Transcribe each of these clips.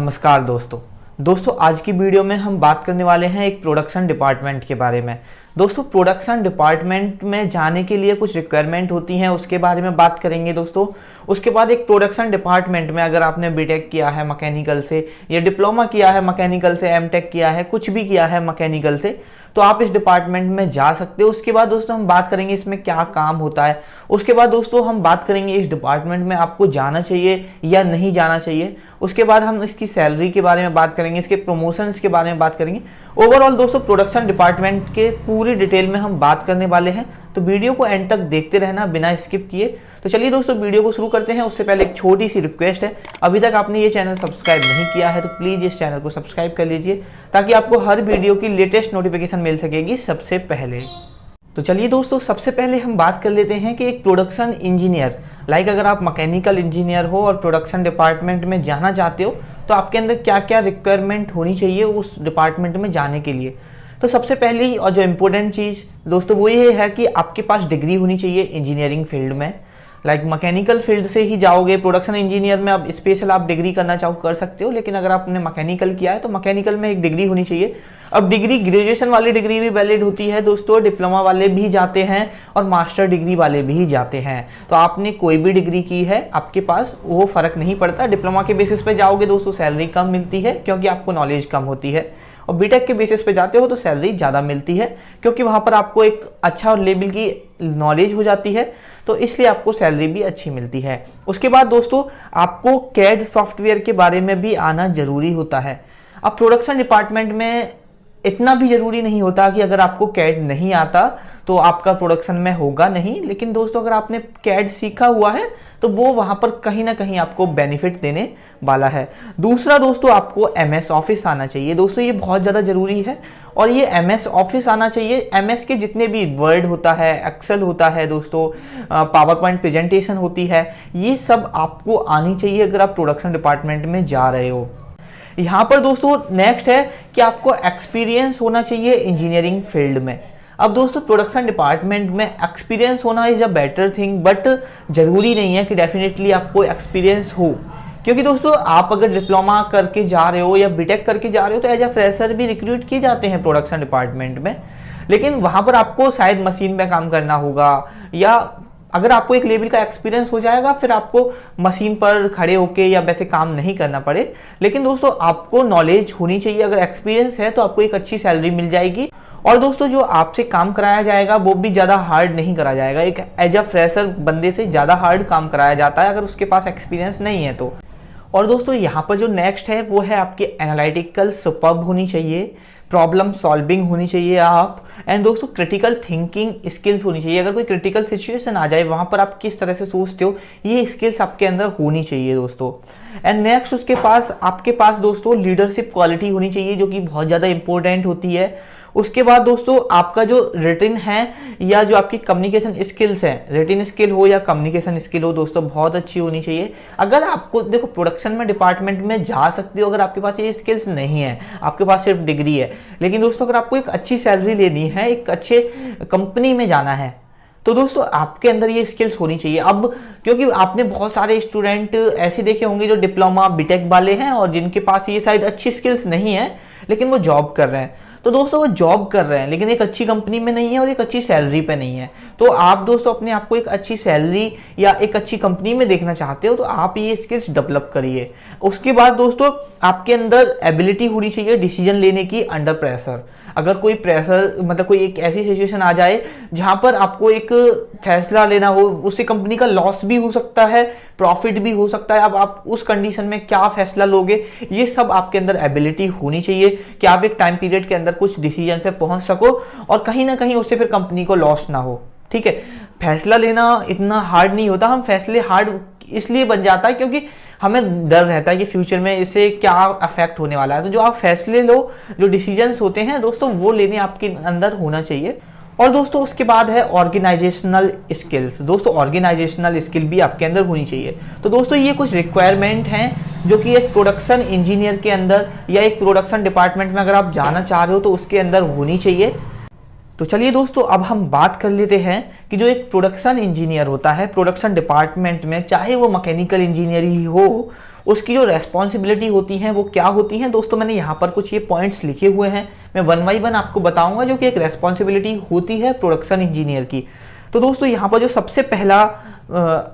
नमस्कार दोस्तों आज की वीडियो में हम बात करने वाले हैं एक प्रोडक्शन डिपार्टमेंट के बारे में। दोस्तों प्रोडक्शन डिपार्टमेंट में जाने के लिए कुछ रिक्वायरमेंट होती हैं, उसके बारे में बात करेंगे दोस्तों। उसके बाद एक प्रोडक्शन डिपार्टमेंट में अगर आपने बीटेक किया है मैकेनिकल से या डिप्लोमा किया है मैकेनिकल से, एमटेक किया है, कुछ भी किया है मैकेनिकल से, तो आप इस डिपार्टमेंट में जा सकते हो। उसके बाद दोस्तों हम बात करेंगे इसमें क्या काम होता है। उसके बाद दोस्तों हम बात करेंगे इस डिपार्टमेंट में आपको जाना चाहिए या नहीं जाना चाहिए। उसके बाद हम इसकी सैलरी के बारे में बात करेंगे, इसके प्रमोशंस के बारे में बात करेंगे। ओवरऑल दोस्तों प्रोडक्शन डिपार्टमेंट के पूरी डिटेल में हम बात करने वाले हैं, तो वीडियो को एंड तक देखते रहना बिना स्किप किए। तो चलिए दोस्तों वीडियो को शुरू करते हैं। उससे पहले एक छोटी सी रिक्वेस्ट है, अभी तक आपने ये चैनल सब्सक्राइब नहीं किया है तो प्लीज़ इस चैनल को सब्सक्राइब कर लीजिए ताकि आपको हर वीडियो की लेटेस्ट नोटिफिकेशन मिल सकेगी सबसे पहले। तो चलिए दोस्तों सबसे पहले हम बात कर लेते हैं कि एक प्रोडक्शन इंजीनियर अगर आप मैकेनिकल इंजीनियर हो और प्रोडक्शन डिपार्टमेंट में जाना चाहते हो तो आपके अंदर क्या क्या रिक्वायरमेंट होनी चाहिए उस डिपार्टमेंट में जाने के लिए। तो सबसे पहली और जो इम्पोर्टेंट चीज़ दोस्तों वो ये है कि आपके पास डिग्री होनी चाहिए इंजीनियरिंग फील्ड में। मैकेनिकल फील्ड से ही जाओगे प्रोडक्शन इंजीनियर में, अब स्पेशल आप डिग्री करना चाहो कर सकते हो, लेकिन अगर आपने मैकेनिकल किया है तो मैकेनिकल में एक डिग्री होनी चाहिए। अब डिग्री ग्रेजुएशन वाली डिग्री भी वैलिड होती है दोस्तों, डिप्लोमा वाले भी जाते हैं और मास्टर डिग्री वाले भी जाते हैं। तो आपने कोई भी डिग्री की है आपके पास वो फ़र्क नहीं पड़ता। डिप्लोमा के बेसिस पे जाओगे दोस्तों सैलरी कम मिलती है क्योंकि आपको नॉलेज कम होती है, और बीटेक के बेसिस पे जाते हो तो सैलरी ज़्यादा मिलती है क्योंकि वहाँ पर आपको एक अच्छा लेवल की नॉलेज हो जाती है, तो इसलिए आपको सैलरी भी अच्छी मिलती है। उसके बाद दोस्तों आपको कैड सॉफ्टवेयर के बारे में भी आना ज़रूरी होता है। अब प्रोडक्शन डिपार्टमेंट में इतना भी ज़रूरी नहीं होता कि अगर आपको कैड नहीं आता तो आपका प्रोडक्शन में होगा नहीं, लेकिन दोस्तों अगर आपने कैड सीखा हुआ है तो वो वहाँ पर कहीं ना कहीं आपको बेनिफिट देने वाला है। दूसरा दोस्तों आपको MS ऑफिस आना चाहिए। दोस्तों ये बहुत ज़्यादा ज़रूरी है और ये MS ऑफिस आना चाहिए। MS के जितने भी वर्ड होता है, एक्सेल होता है दोस्तों, पावर पॉइंट प्रेजेंटेशन होती है, ये सब आपको आनी चाहिए अगर आप प्रोडक्शन डिपार्टमेंट में जा रहे हो। यहाँ पर दोस्तों नेक्स्ट है कि आपको एक्सपीरियंस होना चाहिए इंजीनियरिंग फील्ड में। अब दोस्तों प्रोडक्शन डिपार्टमेंट में एक्सपीरियंस होना is a better thing, but ज़रूरी नहीं है कि डेफिनेटली आपको एक्सपीरियंस हो, क्योंकि दोस्तों आप अगर डिप्लोमा करके जा रहे हो या बीटेक करके जा रहे हो तो एज अ फ्रेशर भी रिक्रूट किए जाते हैं प्रोडक्शन डिपार्टमेंट में, लेकिन वहाँ पर आपको शायद मशीन में काम करना होगा, या अगर आपको एक लेवल का एक्सपीरियंस हो जाएगा फिर आपको मशीन पर खड़े होके या वैसे काम नहीं करना पड़े। लेकिन दोस्तों आपको नॉलेज होनी चाहिए, अगर एक्सपीरियंस है तो आपको एक अच्छी सैलरी मिल जाएगी, और दोस्तों जो आपसे काम कराया जाएगा वो भी ज़्यादा हार्ड नहीं करा जाएगा। एक एज अ फ्रेशर बंदे से ज़्यादा हार्ड काम कराया जाता है अगर उसके पास एक्सपीरियंस नहीं है तो। और दोस्तों यहाँ पर जो नेक्स्ट है वो है आपकी एनालिटिकल सुपर्ब होनी चाहिए, प्रॉब्लम सॉल्विंग होनी चाहिए आप, एंड दोस्तों क्रिटिकल थिंकिंग स्किल्स होनी चाहिए। अगर कोई क्रिटिकल सिचुएशन आ जाए वहाँ पर आप किस तरह से सोचते हो, ये स्किल्स आपके अंदर होनी चाहिए दोस्तों। एंड नेक्स्ट उसके पास आपके पास दोस्तों लीडरशिप क्वालिटी होनी चाहिए जो कि बहुत ज़्यादा इंपॉर्टेंट होती है। उसके बाद दोस्तों आपका जो रिटिन है या जो आपकी कम्युनिकेशन स्किल्स हैं, रिटिन स्किल हो या कम्युनिकेशन स्किल हो दोस्तों बहुत अच्छी होनी चाहिए। अगर आपको देखो प्रोडक्शन में डिपार्टमेंट में जा सकते हो अगर आपके पास ये स्किल्स नहीं है, आपके पास सिर्फ डिग्री है, लेकिन दोस्तों अगर आपको एक अच्छी सैलरी लेनी है, एक अच्छे कंपनी में जाना है, तो दोस्तों आपके अंदर ये स्किल्स होनी चाहिए। अब क्योंकि आपने बहुत सारे स्टूडेंट ऐसे देखे होंगे जो डिप्लोमा बीटेक वाले हैं और जिनके पास ये शायद अच्छी स्किल्स नहीं है लेकिन वो जॉब कर रहे हैं, तो दोस्तों वो जॉब कर रहे हैं लेकिन एक अच्छी कंपनी में नहीं है और एक अच्छी सैलरी पे नहीं है। तो आप दोस्तों अपने आप को एक अच्छी सैलरी या एक अच्छी कंपनी में देखना चाहते हो तो आप ये स्किल्स डेवलप करिए। उसके बाद दोस्तों आपके अंदर एबिलिटी होनी चाहिए डिसीजन लेने की अंडर प्रेशर। अगर कोई प्रेशर कोई एक ऐसी सिचुएशन आ जाए जहां पर आपको एक फैसला लेना हो, उससे कंपनी का लॉस भी हो सकता है, प्रॉफिट भी हो सकता है, अब आप उस कंडीशन में क्या फैसला लोगे, ये सब आपके अंदर एबिलिटी होनी चाहिए कि आप एक टाइम पीरियड के अंदर कुछ डिसीजन पे पहुंच सको और कहीं ना कहीं उससे फिर कंपनी को लॉस ना हो। ठीक है, फैसला लेना इतना हार्ड नहीं होता, हम फैसले हार्ड इसलिए बन जाता है क्योंकि हमें डर रहता है कि फ्यूचर में इससे क्या अफेक्ट होने वाला है। तो जो आप फैसले लो, जो डिसीजंस होते हैं दोस्तों वो लेने आपके अंदर होना चाहिए। और दोस्तों उसके बाद है ऑर्गेनाइजेशनल स्किल्स। दोस्तों ऑर्गेनाइजेशनल स्किल भी आपके अंदर होनी चाहिए। तो दोस्तों ये कुछ रिक्वायरमेंट हैं जो कि एक प्रोडक्शन इंजीनियर के अंदर या एक प्रोडक्शन डिपार्टमेंट में अगर आप जाना चाह रहे हो तो उसके अंदर होनी चाहिए। तो चलिए दोस्तों अब हम बात कर लेते हैं कि जो एक प्रोडक्शन इंजीनियर होता है प्रोडक्शन डिपार्टमेंट में, चाहे वो मैकेनिकल इंजीनियर ही हो, उसकी जो रेस्पॉन्सिबिलिटी होती है वो क्या होती है दोस्तों। मैंने यहाँ पर कुछ ये पॉइंट्स लिखे हुए हैं, मैं वन बाई वन आपको बताऊंगा जो कि एक रेस्पॉन्सिबिलिटी होती है प्रोडक्शन इंजीनियर की। तो दोस्तों यहाँ पर जो सबसे पहला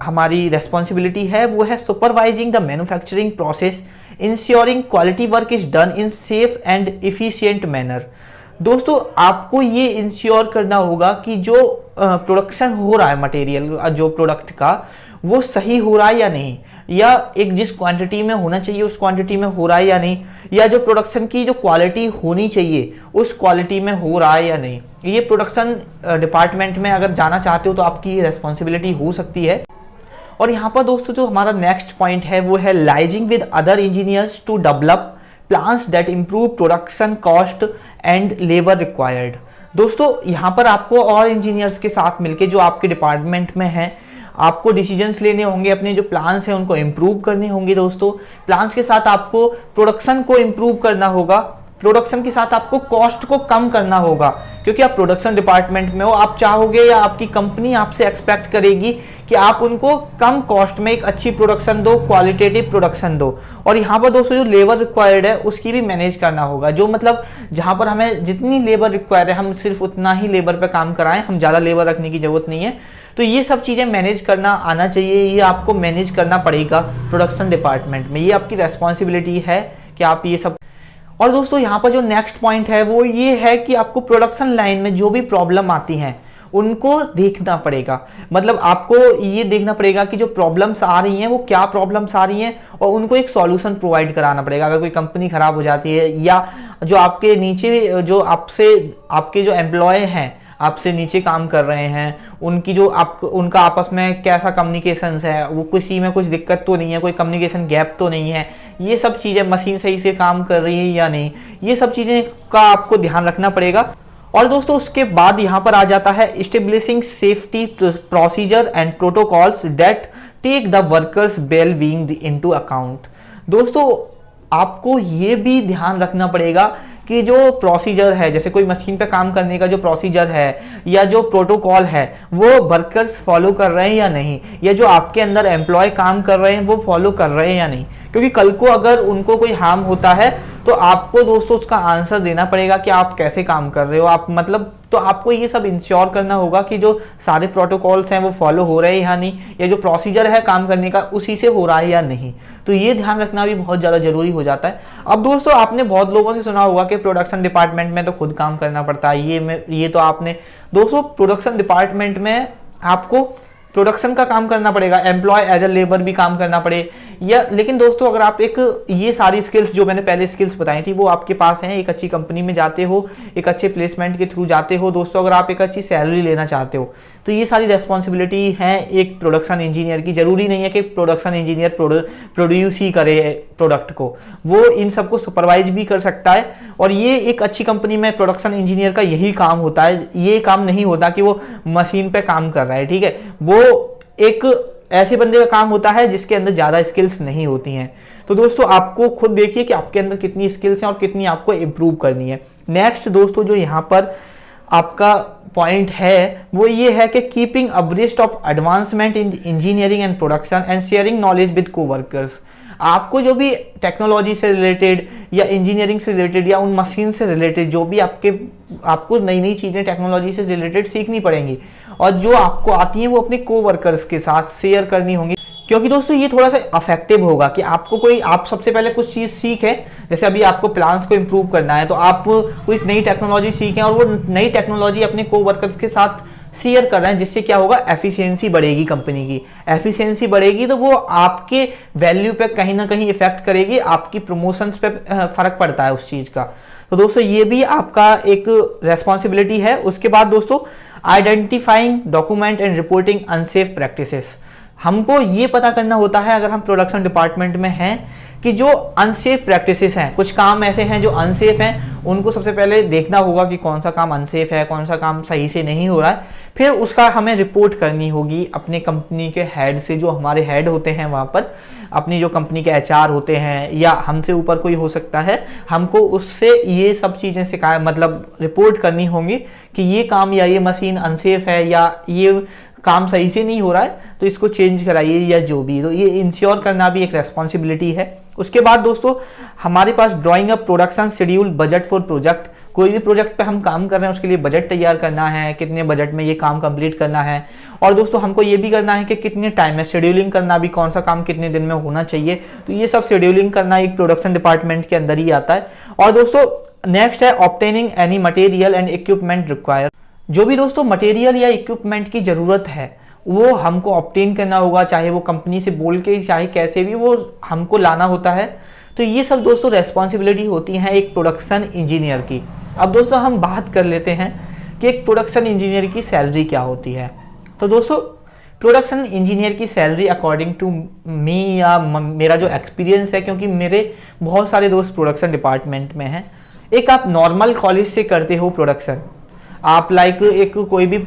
हमारी रेस्पॉन्सिबिलिटी है वो है supervising the manufacturing process, ensuring quality work is done in safe and efficient manner. दोस्तों आपको ये इंश्योर करना होगा कि जो प्रोडक्शन हो रहा है मटेरियल, जो प्रोडक्ट का, वो सही हो रहा है या नहीं, या एक जिस क्वांटिटी में होना चाहिए उस क्वांटिटी में हो रहा है या नहीं, या जो प्रोडक्शन की जो क्वालिटी होनी चाहिए उस क्वालिटी में हो रहा है या नहीं। ये प्रोडक्शन डिपार्टमेंट में अगर जाना चाहते हो तो आपकी ये रेस्पॉन्सिबिलिटी हो सकती है। और यहाँ पर दोस्तों जो हमारा नेक्स्ट पॉइंट है वो है liaising with other engineers to develop plans that improve production cost and labour required. दोस्तों यहाँ पर आपको और इंजीनियर्स के साथ मिलके जो आपके डिपार्टमेंट में हैं, आपको डिसीजंस लेने होंगे, अपने जो प्लान्स हैं उनको इम्प्रूव करने होंगे। दोस्तों प्लान्स के साथ आपको प्रोडक्शन को इम्प्रूव करना होगा, प्रोडक्शन के साथ आपको कॉस्ट को कम करना होगा, क्योंकि आप प्रोडक्शन डिपार्टमेंट में हो। आप चाहोगे या आपकी कंपनी आपसे एक्सपेक्ट करेगी कि आप उनको कम कॉस्ट में एक अच्छी प्रोडक्शन दो, क्वालिटेटिव प्रोडक्शन दो। और यहाँ पर दोस्तों जो लेबर रिक्वायर्ड है उसकी भी मैनेज करना होगा, जो मतलब जहाँ पर हमें जितनी लेबर रिक्वायर्ड है हम सिर्फ उतना ही लेबर पे काम कराएं, हम ज़्यादा लेबर रखने की जरूरत नहीं है। तो ये सब चीज़ें मैनेज करना आना चाहिए, ये आपको मैनेज करना पड़ेगा प्रोडक्शन डिपार्टमेंट में, ये आपकी रेस्पॉन्सिबिलिटी है कि आप ये सब। और दोस्तों यहाँ पर जो नेक्स्ट पॉइंट है वो ये है कि आपको प्रोडक्शन लाइन में जो भी प्रॉब्लम आती हैं उनको देखना पड़ेगा। मतलब आपको ये देखना पड़ेगा कि जो प्रॉब्लम्स आ रही हैं वो क्या प्रॉब्लम्स आ रही हैं और उनको एक सॉल्यूशन प्रोवाइड कराना पड़ेगा। अगर कोई कंपनी खराब हो जाती है या जो आपके नीचे जो आपके जो एम्प्लॉय हैं, आपसे नीचे काम कर रहे हैं, उनकी जो उनका आपस में कैसा कम्युनिकेशन है, वो किसी में कुछ दिक्कत तो नहीं है, कोई कम्युनिकेशन गैप तो नहीं है, ये सब चीज़ें मशीन सही से काम कर रही है या नहीं, ये सब चीज़ें का आपको ध्यान रखना पड़ेगा। और दोस्तों उसके बाद यहाँ पर आ जाता है establishing safety procedure and protocols that take the workers well being into account. दोस्तों आपको ये भी ध्यान रखना पड़ेगा कि जो प्रोसीजर है, जैसे कोई मशीन पे काम करने का जो प्रोसीजर है या जो प्रोटोकॉल है वो वर्कर्स फॉलो कर रहे हैं या नहीं, या जो आपके अंदर एम्प्लॉय काम कर रहे हैं वो फॉलो कर रहे हैं या नहीं। क्योंकि कल को अगर उनको कोई हार्म होता है तो आपको दोस्तों उसका आंसर देना पड़ेगा कि आप कैसे काम कर रहे हो, आप मतलब तो आपको ये सब इंश्योर करना होगा कि जो सारे प्रोटोकॉल्स हैं वो फॉलो हो रहे हैं या नहीं, या जो प्रोसीजर है काम करने का उसी से हो रहा है या नहीं। तो ये ध्यान रखना भी बहुत ज़्यादा जरूरी हो जाता है। अब दोस्तों आपने बहुत लोगों से सुना होगा कि प्रोडक्शन डिपार्टमेंट में तो खुद काम करना पड़ता है, ये तो आपने दोस्तों प्रोडक्शन डिपार्टमेंट में आपको प्रोडक्शन का काम करना पड़ेगा, एम्प्लॉय एज ए लेबर भी काम करना पड़े या, लेकिन दोस्तों अगर आप ये सारी स्किल्स जो मैंने पहले स्किल्स बताई थी वो आपके पास हैं, एक अच्छी कंपनी में जाते हो, एक अच्छे प्लेसमेंट के थ्रू जाते हो दोस्तों, अगर आप एक अच्छी सैलरी लेना चाहते हो तो ये सारी रेस्पॉन्सिबिलिटी है एक प्रोडक्शन इंजीनियर की। जरूरी नहीं है कि प्रोडक्शन इंजीनियर प्रोड्यूस ही करे प्रोडक्ट को, वो इन सबको सुपरवाइज भी कर सकता है। और ये एक अच्छी कंपनी में प्रोडक्शन इंजीनियर का यही काम होता है, ये काम नहीं होता कि वो मशीन पे काम कर रहा है, ठीक है, वो एक ऐसे बंदे का काम होता है जिसके अंदर ज़्यादा स्किल्स नहीं होती हैं। तो दोस्तों आपको खुद देखिए कि आपके अंदर कितनी स्किल्स हैं और कितनी आपको इम्प्रूव करनी है। नेक्स्ट दोस्तों जो यहाँ पर आपका पॉइंट है वो ये है कि keeping abreast of advancement in engineering and production and sharing knowledge with coworkers. आपको जो भी टेक्नोलॉजी से रिलेटेड या इंजीनियरिंग से रिलेटेड या उन मशीन से रिलेटेड जो भी आपको नई नई चीज़ें टेक्नोलॉजी से रिलेटेड सीखनी पड़ेंगी और जो आपको आती हैं वो अपने कोवर्कर्स के साथ शेयर करनी होंगी। क्योंकि दोस्तों ये थोड़ा सा इफेक्टिव होगा कि आप सबसे पहले कुछ चीज़ सीखें, जैसे अभी आपको प्लान्स को इम्प्रूव करना है तो आप कोई नई टेक्नोलॉजी सीखें और वो नई टेक्नोलॉजी अपने कोवर्कर्स के साथ शेयर कर रहे हैं, जिससे क्या होगा, एफिशिएंसी बढ़ेगी, कंपनी की एफिशिएंसी बढ़ेगी तो वो आपके वैल्यू पे कहीं ना कहीं इफेक्ट करेगी, आपकी प्रमोशंस पे फर्क पड़ता है उस चीज़ का। तो दोस्तों ये भी आपका एक रेस्पॉन्सिबिलिटी है। उसके बाद दोस्तों identifying, document and reporting unsafe practices. हमको ये पता करना होता है अगर हम प्रोडक्शन डिपार्टमेंट में हैं कि जो अनसेफ प्रैक्टिसेस हैं, कुछ काम ऐसे हैं जो अनसेफ हैं, उनको सबसे पहले देखना होगा कि कौन सा काम अनसेफ है, कौन सा काम सही से नहीं हो रहा है, फिर उसका हमें रिपोर्ट करनी होगी अपने कंपनी के हेड से, जो हमारे हेड होते हैं वहाँ पर, अपनी जो कंपनी के एचआर होते हैं या हमसे ऊपर कोई हो सकता है, हमको उससे ये सब चीज़ें रिपोर्ट करनी होंगी कि ये काम या ये मशीन अनसेफ है या ये काम सही से नहीं हो रहा है तो इसको चेंज कराइए या जो भी, तो ये इंश्योर करना भी एक रेस्पॉन्सिबिलिटी है। उसके बाद दोस्तों हमारे पास drawing up production schedule budget for project, कोई भी प्रोजेक्ट पे हम काम कर रहे हैं उसके लिए बजट तैयार करना है, कितने बजट में ये काम कंप्लीट करना है। और दोस्तों हमको ये भी करना है कि कितने टाइम में शेड्यूलिंग करना भी, कौन सा काम कितने दिन में होना चाहिए, तो ये सब शेड्यूलिंग करना एक प्रोडक्शन डिपार्टमेंट के अंदर ही आता है। और दोस्तों नेक्स्ट है obtaining any material and equipment require, जो भी दोस्तों मटेरियल या इक्विपमेंट की ज़रूरत है वो हमको ऑब्टेन करना होगा, चाहे वो कंपनी से बोल के चाहे कैसे भी वो हमको लाना होता है। तो ये सब दोस्तों रेस्पॉन्सिबिलिटी होती है एक प्रोडक्शन इंजीनियर की। अब दोस्तों हम बात कर लेते हैं कि एक प्रोडक्शन इंजीनियर की सैलरी क्या होती है। तो दोस्तों प्रोडक्शन इंजीनियर की सैलरी अकॉर्डिंग टू मी या मेरा जो एक्सपीरियंस है, क्योंकि मेरे बहुत सारे दोस्त प्रोडक्शन डिपार्टमेंट में हैं, एक आप नॉर्मल कॉलेज से करते हो प्रोडक्शन, आप लाइक एक कोई भी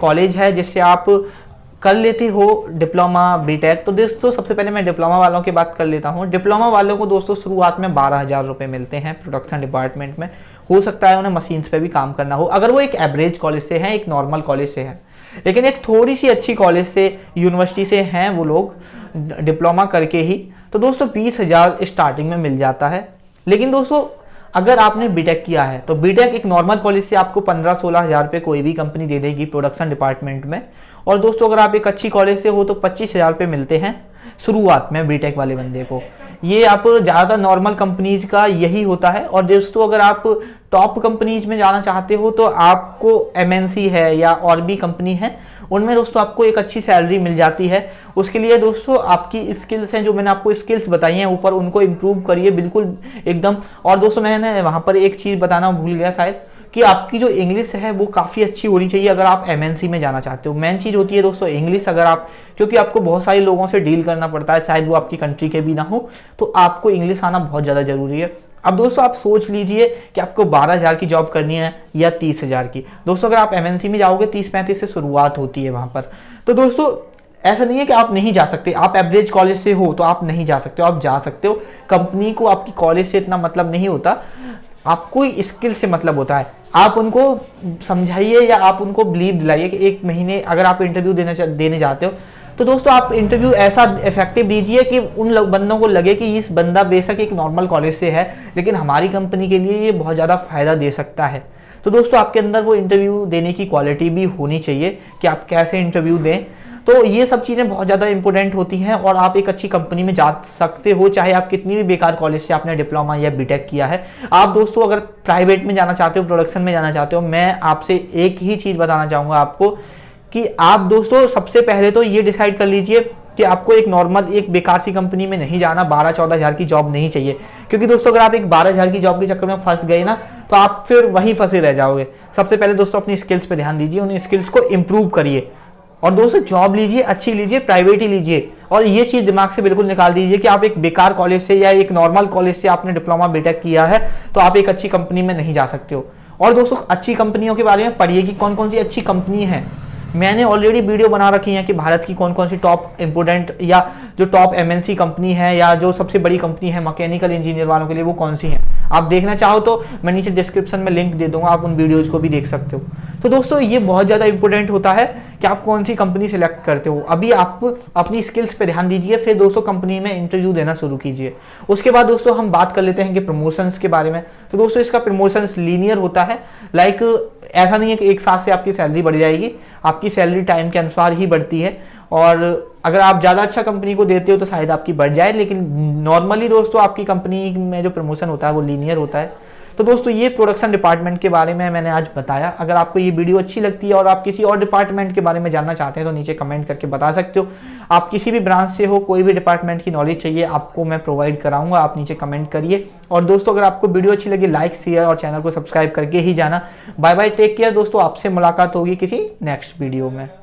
कॉलेज है जिससे आप कर लेते हो डिप्लोमा बीटेक। तो दोस्तों सबसे पहले मैं डिप्लोमा वालों की बात कर लेता हूँ। डिप्लोमा वालों को दोस्तों शुरुआत में 12,000 रुपये मिलते हैं प्रोडक्शन डिपार्टमेंट में। हो सकता है उन्हें मशीन्स पे भी काम करना हो, अगर वो एक एवरेज कॉलेज से हैं, एक नॉर्मल कॉलेज से हैं। लेकिन एक थोड़ी सी अच्छी कॉलेज से, यूनिवर्सिटी से हैं वो लोग डिप्लोमा करके ही, तो दोस्तों 20,000 स्टार्टिंग में मिल जाता है। लेकिन दोस्तों अगर आपने बीटेक किया है तो बीटेक एक नॉर्मल कॉलेज से आपको 15-16 हज़ार रुपये कोई भी कंपनी दे देगी प्रोडक्शन डिपार्टमेंट में। और दोस्तों अगर आप एक अच्छी कॉलेज से हो तो 25,000 रुपये मिलते हैं शुरुआत में बीटेक वाले बंदे को। ये आप ज़्यादातर नॉर्मल कंपनीज का यही होता है। और दोस्तों अगर आप टॉप कंपनीज में जाना चाहते हो तो आपको एमएनसी है या और भी कंपनी है, उनमें दोस्तों आपको एक अच्छी सैलरी मिल जाती है। उसके लिए दोस्तों आपकी स्किल्स हैं, जो मैंने आपको स्किल्स बताई हैं ऊपर, उनको इम्प्रूव करिए बिल्कुल एकदम। और दोस्तों मैंने वहाँ पर एक चीज़ बताना भूल गया शायद, कि आपकी जो इंग्लिश है वो काफ़ी अच्छी होनी चाहिए अगर आप एमएनसी में जाना चाहते हो। मेन चीज़ होती है दोस्तों इंग्लिश। अगर आप, क्योंकि आपको बहुत सारे लोगों से डील करना पड़ता है, शायद वो आपकी कंट्री के भी ना हो, तो आपको इंग्लिश आना बहुत ज़्यादा ज़रूरी है। अब दोस्तों आप सोच लीजिए कि आपको 12,000 की जॉब करनी है या 30,000 की। दोस्तों अगर आप एमएनसी में जाओगे 30-35 से शुरुआत होती है वहाँ पर। तो दोस्तों ऐसा नहीं है कि आप नहीं जा सकते, आप एवरेज कॉलेज से हो तो आप नहीं जा सकते हो, आप जा सकते हो। कंपनी को आपकी कॉलेज से इतना मतलब नहीं होता, आपको स्किल से मतलब होता है। आप उनको समझाइए या आप उनको बिलीव दिलाइए कि एक महीने अगर आप इंटरव्यू देने जाते हो तो दोस्तों आप इंटरव्यू ऐसा इफेक्टिव दीजिए कि उन बंदों को लगे कि इस बंदा बेशक एक नॉर्मल कॉलेज से है लेकिन हमारी कंपनी के लिए ये बहुत ज़्यादा फायदा दे सकता है। तो दोस्तों आपके अंदर वो इंटरव्यू देने की क्वालिटी भी होनी चाहिए कि आप कैसे इंटरव्यू दें। तो ये सब चीज़ें बहुत ज़्यादा इंपॉर्टेंट होती हैं और आप एक अच्छी कंपनी में जा सकते हो, चाहे आप कितनी भी बेकार कॉलेज से आपने डिप्लोमा या बीटेक किया है। आप दोस्तों अगर प्राइवेट में जाना चाहते हो, प्रोडक्शन में जाना चाहते हो, मैं आपसे एक ही चीज़ बताना चाहूँगा आपको कि आप दोस्तों सबसे पहले तो ये डिसाइड कर लीजिए कि आपको एक नॉर्मल एक बेकार सी कंपनी में नहीं जाना, 12-14 हज़ार की जॉब नहीं चाहिए। क्योंकि दोस्तों अगर आप एक 12,000 की जॉब के चक्कर में फंस गए ना तो आप फिर वहीं फंसे रह जाओगे। सबसे पहले दोस्तों अपनी स्किल्स पे ध्यान दीजिए, उन स्किल्स को इम्प्रूव करिए। और दोस्तों जॉब लीजिए, अच्छी लीजिए, प्राइवेट ही लीजिए। और ये चीज़ दिमाग से बिल्कुल निकाल दीजिए कि आप एक बेकार कॉलेज से या एक नॉर्मल कॉलेज से आपने डिप्लोमा बीटेक किया है तो आप एक अच्छी कंपनी में नहीं जा सकते हो। और दोस्तों अच्छी कंपनियों के बारे में पढ़िए कि कौन कौन सी अच्छी कंपनी है। मैंने ऑलरेडी वीडियो बना रखी है कि भारत की कौन कौन सी टॉप इंपोर्टेंट या जो टॉप एमएनसी कंपनी है या जो सबसे बड़ी कंपनी है मैकेनिकल इंजीनियर वालों के लिए, वो कौन सी है। आप देखना चाहो तो मैं नीचे डिस्क्रिप्शन में लिंक दे दूंगा, आप उन वीडियोज को भी देख सकते हो। तो दोस्तों ये बहुत ज़्यादा इंपॉर्टेंट होता है कि आप कौन सी कंपनी सिलेक्ट करते हो। अभी आप अपनी स्किल्स पे ध्यान दीजिए, फिर दोस्तों कंपनी में इंटरव्यू देना शुरू कीजिए। उसके बाद दोस्तों हम बात कर लेते हैं कि प्रमोशंस के बारे में। तो दोस्तों इसका प्रमोशंस लीनियर होता है, लाइक ऐसा नहीं है कि एक साथ से आपकी सैलरी बढ़ जाएगी, आपकी सैलरी टाइम के अनुसार ही बढ़ती है। और अगर आप ज़्यादा अच्छा कंपनी को देते हो तो शायद आपकी बढ़ जाए, लेकिन नॉर्मली दोस्तों आपकी कंपनी में जो प्रमोशन होता है वो लीनियर होता है। तो दोस्तों ये प्रोडक्शन डिपार्टमेंट के बारे में मैंने आज बताया। अगर आपको ये वीडियो अच्छी लगती है और आप किसी और डिपार्टमेंट के बारे में जानना चाहते हैं तो नीचे कमेंट करके बता सकते हो। आप किसी भी ब्रांच से हो, कोई भी डिपार्टमेंट की नॉलेज चाहिए आपको मैं प्रोवाइड कराऊंगा, आप नीचे कमेंट करिए। और दोस्तों अगर आपको वीडियो अच्छी लगी लाइक शेयर और चैनल को सब्सक्राइब करके ही जाना। बाय बाय, टेक केयर दोस्तों, आपसे मुलाकात होगी किसी नेक्स्ट वीडियो में।